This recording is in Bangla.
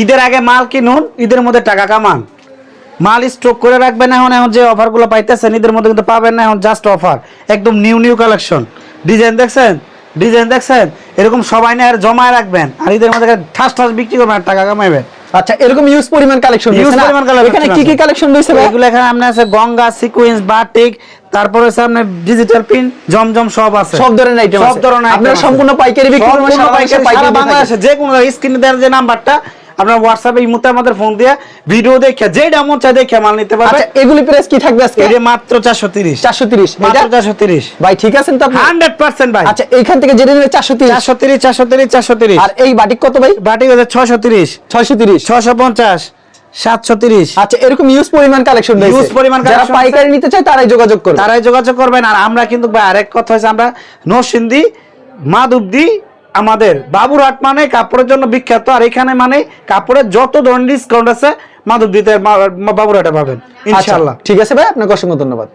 ঈদের আগে মাল কিনুন, ঈদের মধ্যে টাকা কামান। মাল স্টক করে রাখবেন। এখন যে অফারগুলো পাইতেছেন ঈদের মধ্যে কিন্তু পাবেন না। এখন জাস্ট অফার, একদম নিউ কালেকশন। ডিজাইন দেখছেন এরকম সবাই না আর জমায় রাখবেন, আর ঈদের মধ্যে ঠাস বিক্রি করবেন আর টাকা কামাইবেন। আচ্ছা, এরকম ইউজ পরিমাণ কালেকশন এখানে কি কি কালেকশন রয়েছে ভাই? এগুলো এখানে আপনার আছে গঙ্গা, সিকোয়েন্স, বাটিক, তারপরে হচ্ছে আপনার ডিজিটাল প্রিন্ট, জমজম সব আছে, সব ধরনের আইটেম আছে। সব ধরনের আপনারা সম্পূর্ণ পাইকারি বিক্রি করেন? সারা বাংলাদেশে যে কোনো স্ক্রিনে দেওয়ার যে নাম্বারটা, আপনার হোয়াটসঅ্যাপে ইমোতে আমাদের ফোন দিয়ে ভিডিও দেখে যেটা মন চায় দেখে মাল নিতে পারবে। আচ্ছা, এগুলি প্রাইস কি থাকবে আজকে? এটা মাত্র 430 মাত্র 430 ভাই, ঠিক আছেন তো আপনি? 100% ভাই। আচ্ছা, এইখান থেকে যেটা নেবে 430। আর এই বাটিক কত ভাই? বাটিক হচ্ছে 630 650 730। আচ্ছা, এরকম ইউজ পরিমাণ কালেকশন রয়েছে। ইউজ পরিমাণ যারা কালেকশন পাইকারি নিতে চায় তারাই যোগাযোগ করবে। আর আমরা কিন্তু ভাই আরেক কথা হচ্ছে, আমরা নরসিংদী মাধবদী আমাদের বাবুরহাট মানে কাপড়ের জন্য বিখ্যাত। আর এখানে মানে কাপড়ের যত ধরনের ডিসকাউন্ট আছে মাধবদীতে বাবুরহাটে পাবেন ইনশাআল্লাহ। ঠিক আছে ভাই, আপনাকে অসংখ্য ধন্যবাদ।